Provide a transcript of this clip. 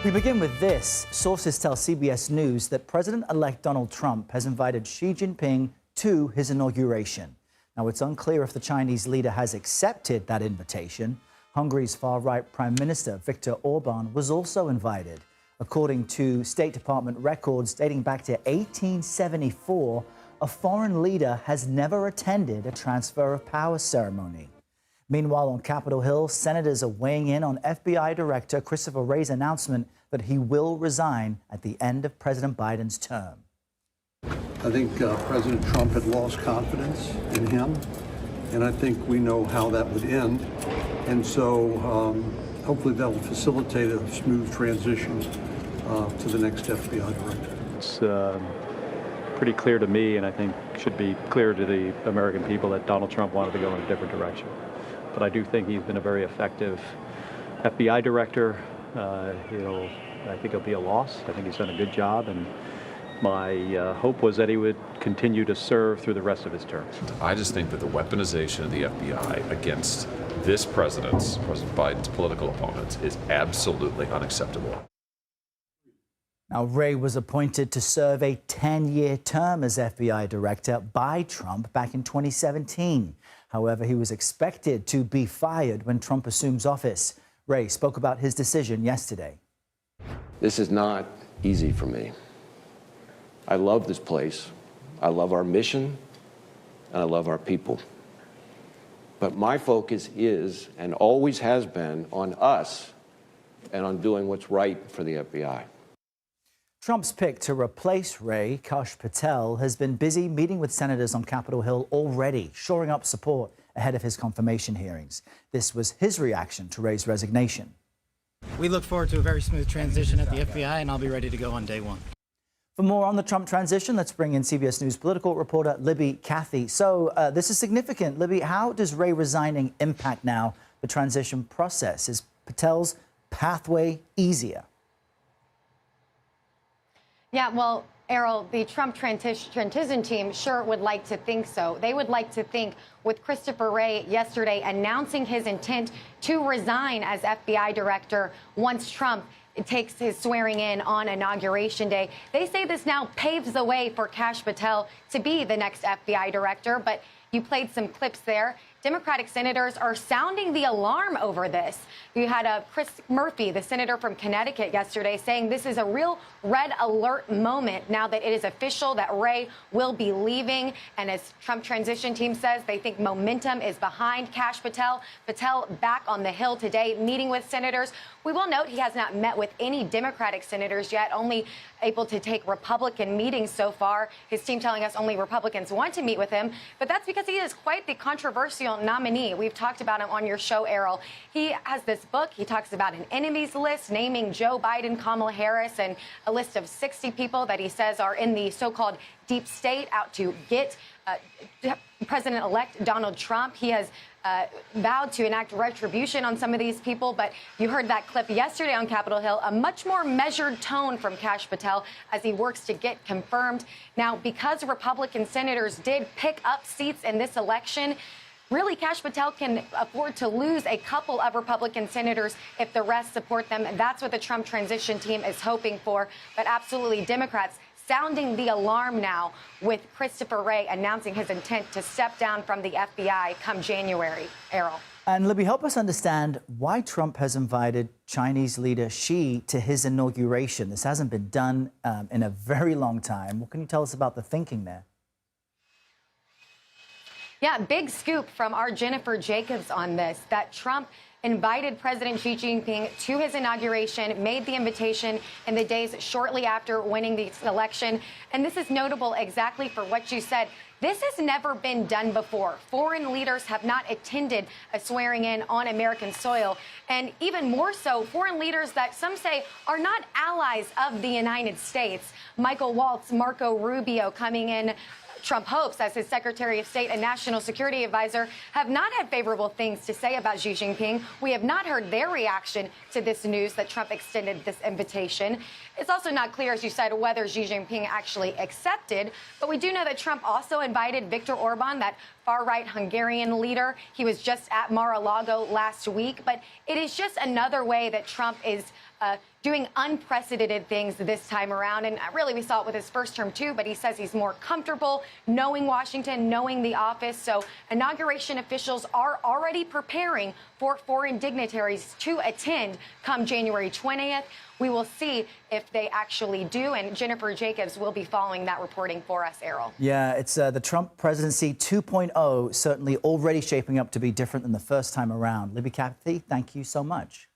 We begin with this. Sources tell CBS News that President-elect Donald Trump has invited Xi Jinping to his inauguration. Now, it's unclear if the Chinese leader has accepted that invitation. Hungary's far-right Prime Minister Viktor Orban was also invited. According to State Department records dating back to 1874, a foreign leader has never attended a transfer of power ceremony. Meanwhile, on Capitol Hill, senators are weighing in on FBI Director Christopher Wray's announcement that he will resign at the end of President Biden's term. I think President Trump had lost confidence in him, and I think we know how that would end. And so hopefully that will facilitate a smooth transition to the next FBI Director. It's pretty clear to me, and I think should be clear to the American people, that Donald Trump wanted to go in a different direction. But I do think he's been a very effective FBI director. I think it'll be a loss. I think he's done a good job, and my hope was that he would continue to serve through the rest of his term. I just think that the weaponization of the FBI against this President Biden's political opponents, is absolutely unacceptable. Now, Wray was appointed to serve a 10-year term as FBI director by Trump back in 2017. However, he was expected to be fired when Trump assumes office. Wray spoke about his decision yesterday. This is not easy for me. I love this place. I love our mission, and I love our people. But my focus is, and always has been, on us and on doing what's right for the FBI. Trump's pick to replace Wray, Kash Patel, has been busy meeting with senators on Capitol Hill already, shoring up support ahead of his confirmation hearings. This was his reaction to Wray's resignation. We look forward to a very smooth transition at the FBI, and I'll be ready to go on day one. For more on the Trump transition, let's bring in CBS News political reporter Libby Cathey. So this is significant. Libby, how does Wray resigning impact now the transition process? Is Patel's pathway easier? Yeah, well, Errol, the Trump transition team sure would like to think so. They would like to think, with Christopher Wray yesterday announcing his intent to resign as FBI director once Trump takes his swearing in on Inauguration Day. They say this now paves the way for Kash Patel to be the next FBI director, but you played some clips there. Democratic senators are sounding the alarm over this. You had Chris Murphy, the senator from Connecticut, yesterday saying this is a real red alert moment now that it is official that Wray will be leaving. And as Trump transition team says, they think momentum is behind Kash Patel. Patel back on the Hill today, meeting with senators. We will note he has not met with any Democratic senators yet, only able to take Republican meetings so far. His team telling us only Republicans want to meet with him. But that's because he is quite the controversial nominee. We've talked about him on your show, Errol. He has this book. He talks about an enemies list, naming Joe Biden, Kamala Harris, and a list of 60 people that he says are in the so-called deep state out to get President-elect Donald Trump. He has vowed to enact retribution on some of these people, but you heard that clip yesterday on Capitol Hill, a much more measured tone from Kash Patel as he works to get confirmed. Now, because Republican senators did pick up seats in this election, really, Kash Patel can afford to lose a couple of Republican senators if the rest support them. And that's what the Trump transition team is hoping for. But absolutely, Democrats sounding the alarm now with Christopher Wray announcing his intent to step down from the FBI come January. Errol. And Libby, help us understand why Trump has invited Chinese leader Xi to his inauguration. This hasn't been done in a very long time. What can you tell us about the thinking there? Yeah, big scoop from our Jennifer Jacobs on this, that Trump invited President Xi Jinping to his inauguration, made the invitation in the days shortly after winning the election. And this is notable exactly for what you said. This has never been done before. Foreign leaders have not attended a swearing in on American soil. And even more so, foreign leaders that some say are not allies of the United States. Michael Waltz, Marco Rubio coming in, Trump hopes, as his Secretary of State and National Security Advisor, have not had favorable things to say about Xi Jinping. We have not heard their reaction to this news that Trump extended this invitation. It's also not clear, as you said, whether Xi Jinping actually accepted. But we do know that Trump also invited Viktor Orban, that far-right Hungarian leader. He was just at Mar-a-Lago last week. But it is just another way that Trump is doing unprecedented things this time around. And really, we saw it with his first term, too. But he says he's more comfortable knowing Washington, knowing the office. So inauguration officials are already preparing for foreign dignitaries to attend come January 20th. We will see if they actually do. And Jennifer Jacobs will be following that reporting for us, Errol. Yeah, it's the Trump presidency 2.0, certainly already shaping up to be different than the first time around. Libby Cathey, thank you so much.